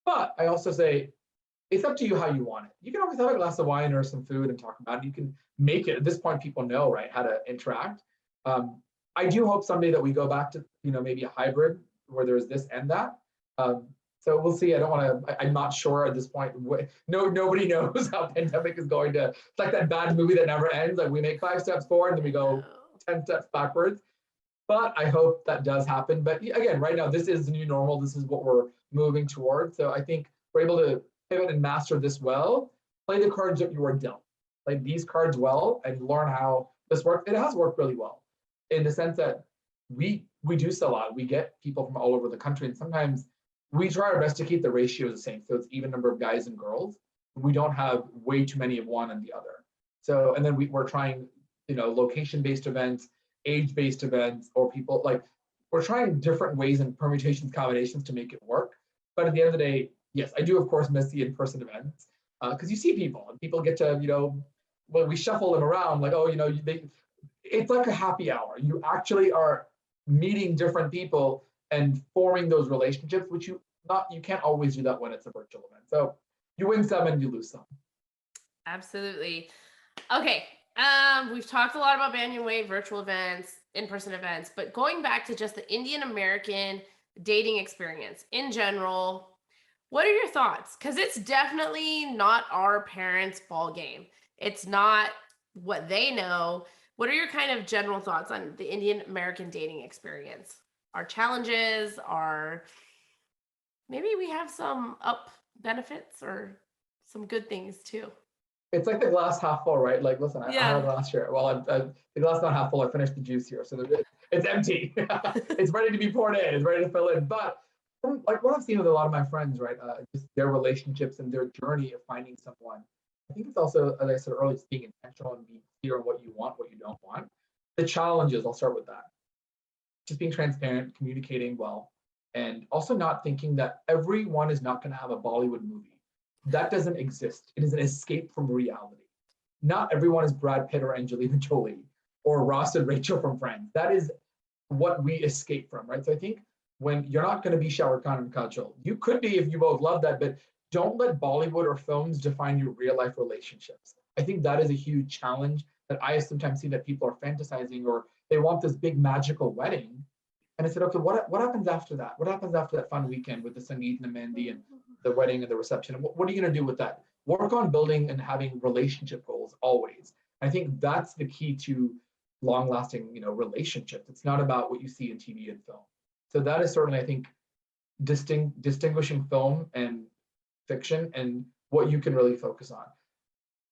But I also say, it's up to you how you want it. You can always have a glass of wine or some food and talk about it. You can make it. At this point, people know, right, how to interact. I do hope someday that we go back to, maybe a hybrid where there's this and that. So we'll see. I don't want to, I'm not sure at this point. Nobody knows how pandemic is going to, it's like that bad movie that never ends. Like we make 5 steps forward and then we go 10 steps backwards. But I hope that does happen. But again, right now, this is the new normal. This is what we're moving towards. So I think we're able to pivot and master this well, play the cards that you were dealt. Play these cards well and learn how this works. It has worked really well in the sense that we do sell out. We get people from all over the country. And sometimes we try our best to keep the ratios the same. So it's even number of guys and girls. We don't have way too many of one and the other. So, and then we're trying, location-based events, age-based events, or people like, we're trying different ways and permutations, combinations to make it work. But at the end of the day, yes, I do, of course, miss the in-person events because you see people and people get to, when we shuffle them around, like, it's like a happy hour. You actually are meeting different people and forming those relationships, which you can't always do that when it's a virtual event. So you win some and you lose some. Absolutely. Okay. We've talked a lot about Banyanwave, virtual events, in-person events, but going back to just the Indian American dating experience in general, what are your thoughts? Because it's definitely not our parents' ball game. It's not what they know. What are your kind of general thoughts on the Indian American dating experience? Our challenges, maybe we have some up benefits or some good things too. It's like the glass half full, right? Like, listen, I had a glass here. Well, the glass not half full. I finished the juice here, so it's empty. It's ready to be poured in. It's ready to fill in. But like what I've seen with a lot of my friends, right, just their relationships and their journey of finding someone. I think it's also, as I said earlier, it's being intentional and being clear on what you want, what you don't want. The challenges, I'll start with that. Just being transparent, communicating well, And also not thinking that everyone is not going to have a Bollywood movie. That doesn't exist. It is an escape from reality. Not everyone is Brad Pitt or Angelina Jolie or Ross and Rachel from Friends. That is what we escape from, right? So I think when you're not going to be Shah Rukh Khan and Kajol, you could be if you both love that, but don't let Bollywood or films define your real life relationships. I think that is a huge challenge that I sometimes see that people are fantasizing, or they want this big magical wedding. And I said, okay, what happens after that? What happens after that fun weekend with the Sangeet and the Mehndi and the wedding and the reception? What are you going to do with that? Work on building and having relationship goals always. I think that's the key to long-lasting, relationships. It's not about what you see in TV and film. So that is certainly, I think, distinguishing film and fiction and what you can really focus on.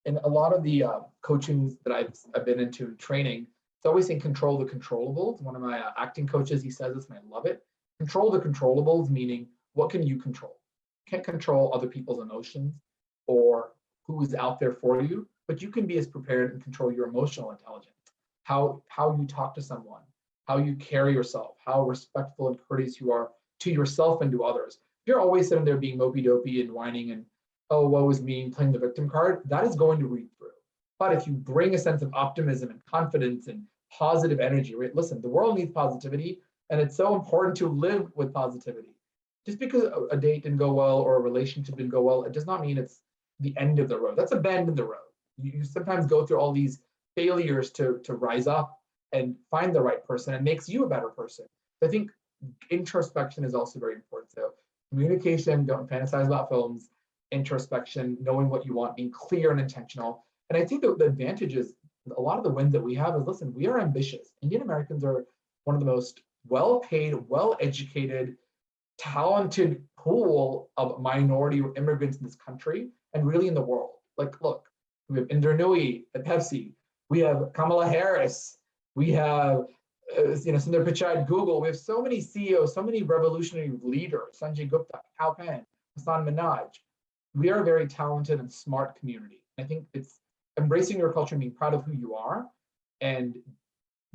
And a lot of the coachings that I've been into training, it's always saying control the controllables. One of my acting coaches, he says this, and I love it. Control the controllables, meaning what can you control? You can't control other people's emotions or who is out there for you, but you can be as prepared and control your emotional intelligence. How you talk to someone, how you carry yourself, how respectful and courteous you are to yourself and to others. If you're always sitting there being mopey-dopey and whining and, oh, woe is me, playing the victim card, that is going to read through. But if you bring a sense of optimism and confidence and positive energy, right? Listen, the world needs positivity, and it's so important to live with positivity. Just because a date didn't go well or a relationship didn't go well, it does not mean it's the end of the road. That's a bend in the road. You sometimes go through all these failures to rise up and find the right person, and makes you a better person. I think introspection is also very important. So communication, don't fantasize about films, introspection, knowing what you want, being clear and intentional. And I think the advantage is a lot of the wins that we have is, listen, we are ambitious. Indian Americans are one of the most well-paid, well-educated, talented pool of minority immigrants in this country and really in the world. Like, look, we have Inder Nui at Pepsi. We have Kamala Harris. We have Sundar Pichai at Google. We have so many CEOs, so many revolutionary leaders, Sanjay Gupta, Kal Penn, Hassan Minaj. We are a very talented and smart community. I think it's embracing your culture and being proud of who you are, and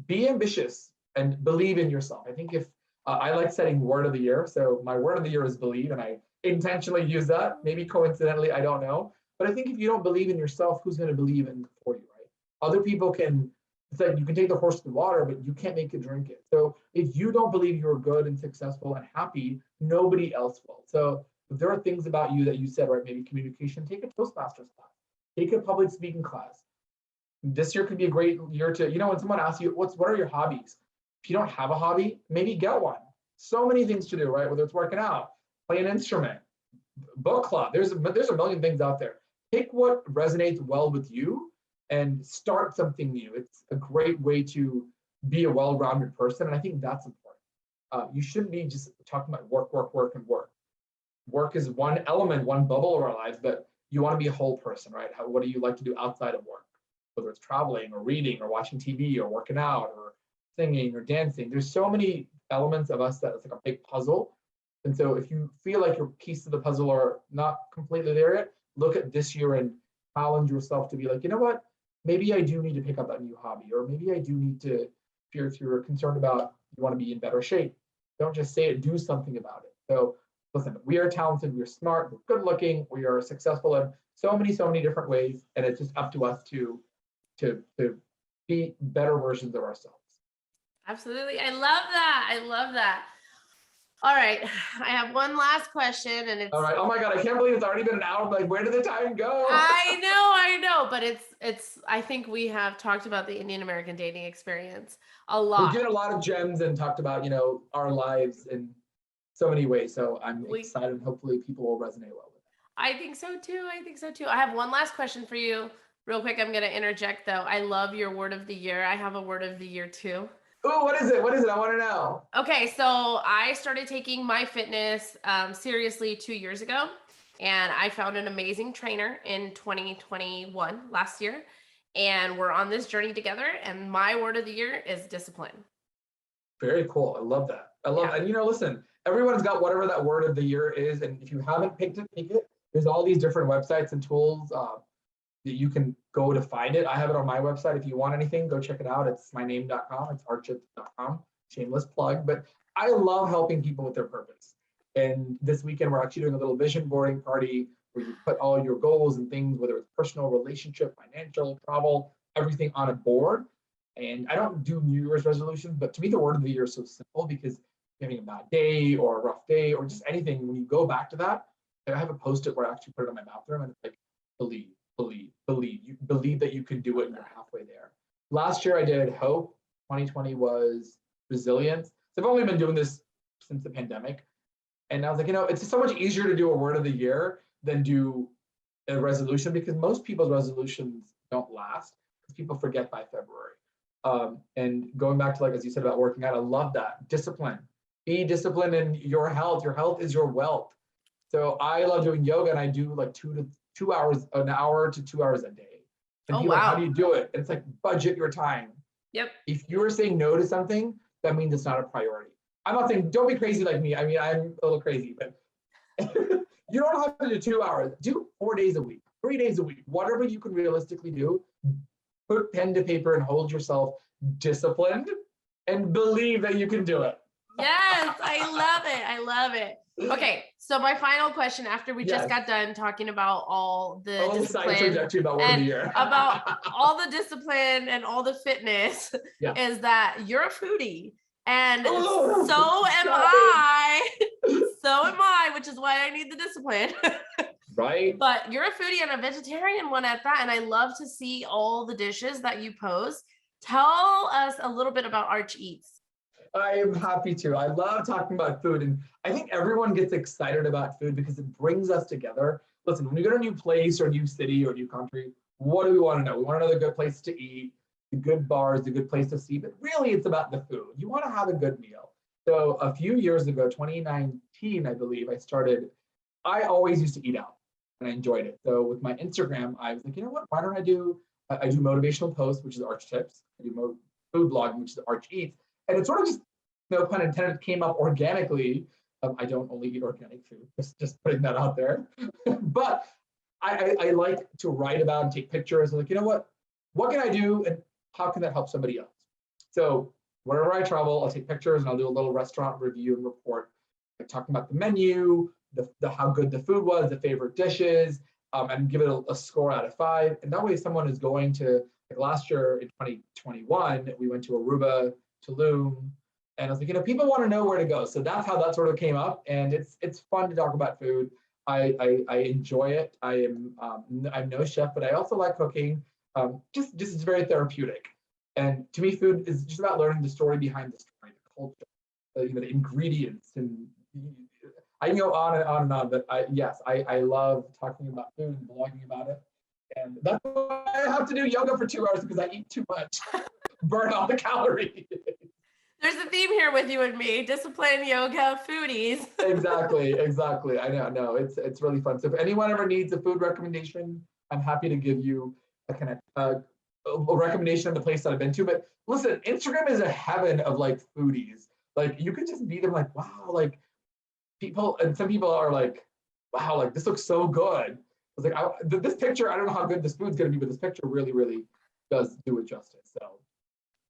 be ambitious and believe in yourself. I think if I like setting word of the year. So my word of the year is believe, and I intentionally use that. Maybe coincidentally, I don't know. But I think if you don't believe in yourself, who's going to believe in for you, right? Other people can, it's like you can take the horse to the water, but you can't make it drink it. So if you don't believe you're good and successful and happy, nobody else will. So if there are things about you that you said, right, maybe communication, take a Toastmasters class, take a public speaking class. This year could be a great year to, when someone asks you, what are your hobbies? If you don't have a hobby, maybe get one. So many things to do, right? Whether it's working out, play an instrument, book club. There's a million things out there. Pick what resonates well with you and start something new. It's a great way to be a well-rounded person, and I think that's important. You shouldn't be just talking about work, and work. Work is one element, one bubble of our lives, but you want to be a whole person, right? What do you like to do outside of work? Whether it's traveling or reading or watching TV or working out or singing or dancing. There's so many elements of us that it's like a big puzzle. And so if you feel like your pieces of the puzzle are not completely there yet, look at this year and challenge yourself to be like, you know what? Maybe I do need to pick up that new hobby, or maybe I do need to, if you're concerned about, you want to be in better shape, don't just say it, do something about it. So listen, we are talented, we're smart, we're good looking, we are successful in so many different ways. And it's just up to us to be better versions of ourselves. Absolutely. I love that. All right. I have one last question, and it's all right. Oh my God, I can't believe it's already been an hour. I'm like, where did the time go? I know, but it's I think we have talked about the Indian American dating experience a lot. We've given a lot of gems and talked about, our lives in so many ways. So I'm excited, and hopefully people will resonate well with it. I think so too. I have one last question for you. Real quick, I'm going to interject though. I love your word of the year. I have a word of the year too. Oh, what is it? I want to know. Okay, so I started taking my fitness seriously 2 years ago, and I found an amazing trainer in 2021, last year, and we're on this journey together, and my word of the year is discipline. Very cool. I love that. And listen, everyone's got whatever that word of the year is, and if you haven't picked it, pick it. There's all these different websites and tools that you can go to find it. I have it on my website. If you want anything, go check it out. It's myname.com. It's archith.com. Shameless plug. But I love helping people with their purpose. And this weekend, we're actually doing a little vision boarding party where you put all your goals and things, whether it's personal, relationship, financial, travel, everything on a board. And I don't do New Year's resolutions, but to me, the word of the year is so simple because having a bad day or a rough day or just anything, when you go back to that, I have a post-it where I actually put it on my bathroom and it's like, believe, believe, believe. You believe that you can do it and you're halfway there. Last year I did hope. 2020 was resilience. So I've only been doing this since the pandemic. And I was like, it's so much easier to do a word of the year than do a resolution because most people's resolutions don't last because people forget by February. And going back to, like, as you said about working out, I love that. Discipline. Be disciplined in your health. Your health is your wealth. So I love doing yoga and I do like 2 hours, an hour to 2 hours a day. And people are like, how do you do it? And it's like, budget your time. Yep. If you're saying no to something, that means it's not a priority. I'm not saying don't be crazy like me. I mean, I'm a little crazy, but you don't have to do 2 hours. Do 4 days a week, 3 days a week, whatever you can realistically do. Put pen to paper and hold yourself disciplined and believe that you can do it. Yes, I love it. I love it. Okay, so my final question after we just got done talking about all the discipline about about all the discipline and all the fitness is that you're a foodie. And so am I. So am I, which is why I need the discipline. Right. But you're a foodie and a vegetarian one at that. And I love to see all the dishes that you post. Tell us a little bit about Arch Eats. I am happy to. I love talking about food. And I think everyone gets excited about food because it brings us together. Listen, when you go to a new place or a new city or a new country, what do we want to know? We want to know the good place to eat, the good bars, the good place to see, but really it's about the food. You want to have a good meal. So a few years ago, 2019, I believe, I always used to eat out and I enjoyed it. So with my Instagram, I was like, you know what, why don't I do motivational posts, which is Arch Tips. I do food blogging, which is Arch Eats. And it sort of just, no pun intended, came up organically. I don't only eat organic food, just putting that out there. But I like to write about and take pictures. I'm like, you know what can I do and how can that help somebody else? So wherever I travel, I'll take pictures and I'll do a little restaurant review and report, like talking about the menu, the how good the food was, the favorite dishes, and give it a score out of 5. And that way someone is going to, like last year in 2021, we went to Aruba, Tulum, and I was like, people want to know where to go. So that's how that sort of came up. And it's fun to talk about food. I enjoy it. I'm no chef, but I also like cooking. Just it's very therapeutic. And to me, food is just about learning the story behind the story, the culture, the ingredients. And I can go on and on and on, but I love talking about food and blogging about it. And that's why I have to do yoga for 2 hours because I eat too much, burn all the calories. There's a theme here with you and me: discipline, yoga, foodies. Exactly. I know. It's really fun. So if anyone ever needs a food recommendation, I'm happy to give you a recommendation of the place that I've been to. But listen, Instagram is a heaven of like foodies. Like you could just meet them like, wow, like some people are like, wow, like this looks so good. I was like, this picture, I don't know how good this food's gonna be, but this picture really, really does do it justice. So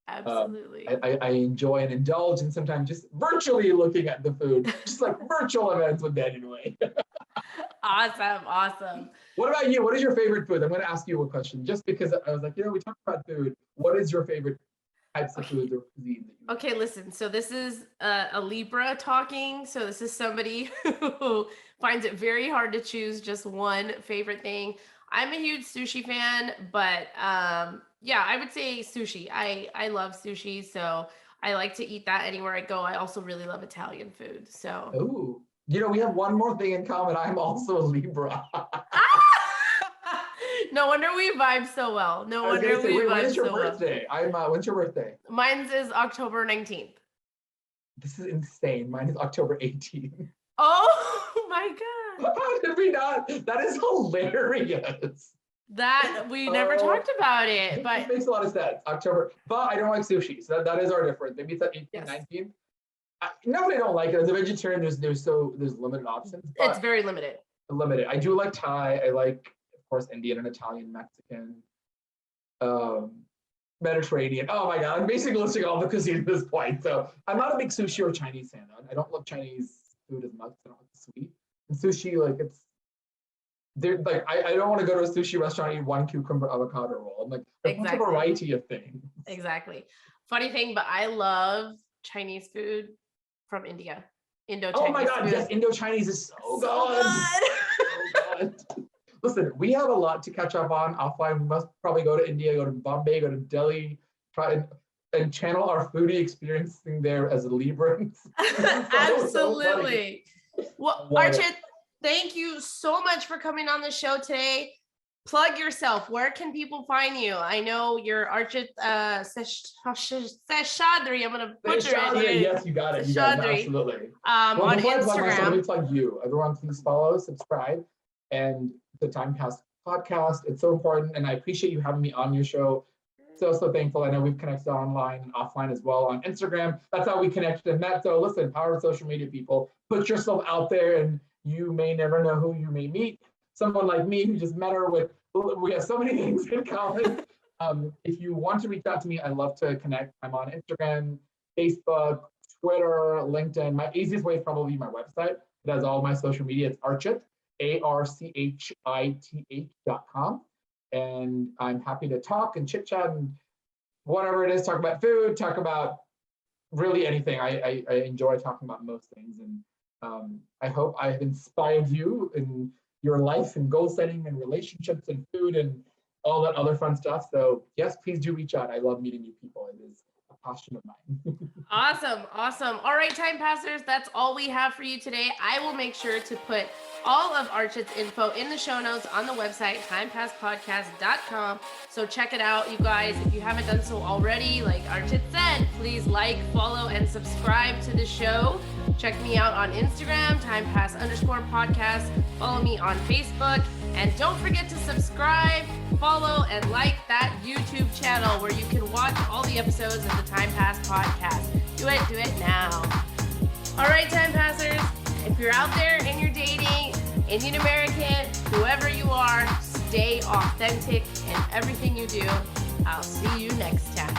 absolutely. I enjoy and indulge in sometimes just virtually looking at the food, just like virtual events with Banyanwave. Awesome. What about you? What is your favorite food? I'm going to ask you a question just because I was like, we talked about food. What is your favorite types of foods or cuisine that you Okay, listen. So this is a Libra talking. So this is somebody who finds it very hard to choose just one favorite thing. I'm a huge sushi fan, but I would say sushi. I love sushi, so I like to eat that anywhere I go. I also really love Italian food. So ooh. We have one more thing in common. I'm also a Libra. No wonder we vibe so well. No wonder we vibe so well. When is your birthday? When's your birthday? Mine's is October 19th. This is insane. Mine is October 18th. Oh my God. How did we not? That is hilarious. That we never talked about it, but it makes a lot of sense. October, but I don't like sushi, so that is our difference. Maybe it's at 18, 19. Nobody don't like it. As a vegetarian, there's limited options. It's very limited. I do like Thai. I like, of course, Indian and Italian, Mexican. Mediterranean. Oh my God, I'm basically listing all the cuisine at this point. So I'm not a big sushi or Chinese fan. I don't love Chinese food as much. I don't like the sweet. And sushi, like it's, they're like, I don't want to go to a sushi restaurant and eat one cucumber avocado roll. I'm like, there's a variety of things. Exactly. Funny thing, but I love Chinese food from India. Indo-Chinese. Oh my God, food. yes, Indo-Chinese is so good. So good. Listen, we have a lot to catch up on offline. We must probably go to India, go to Bombay, go to Delhi, try and channel our foodie experiencing there as a Librans. Absolutely. Well, Archith, thank you so much for coming on the show today. Plug yourself. Where can people find you? I know you're Archith Seshadri. I'm gonna butcher it. Yes, you got it. You got it. Absolutely. On Instagram. Let me plug you. Everyone, please follow, subscribe, and the Time Pass podcast. It's so important, and I appreciate you having me on your show. So thankful. I know we've connected online and offline as well on Instagram. That's how we connected and met. So listen, power of social media, people. Put yourself out there, and you may never know who you may meet. Someone like me who just met her with. We have so many things in common. If you want to reach out to me, I love to connect. I'm on Instagram, Facebook, Twitter, LinkedIn. My easiest way is probably my website. It has all my social media. It's Archith, ARCHITH.com. And I'm happy to talk and chit chat and whatever it is, talk about food, talk about really anything. I enjoy talking about most things. And I hope I have inspired you in your life and goal setting and relationships and food and all that other fun stuff. So yes, please do reach out. I love meeting new people. It is a passion of mine. Awesome. All right, Time Passers, that's all we have for you today. I will make sure to put all of Archith's info in the show notes on the website, timepasspodcast.com. So check it out, you guys. If you haven't done so already, like Archith said, please like, follow, and subscribe to the show. Check me out on Instagram, timepass_podcast. Follow me on Facebook. And don't forget to subscribe, follow, and like that YouTube channel where you can watch all the episodes of the Time Pass podcast. Do it now. All right, Time Passers, if you're out there and you're dating, Indian American, whoever you are, stay authentic in everything you do. I'll see you next time.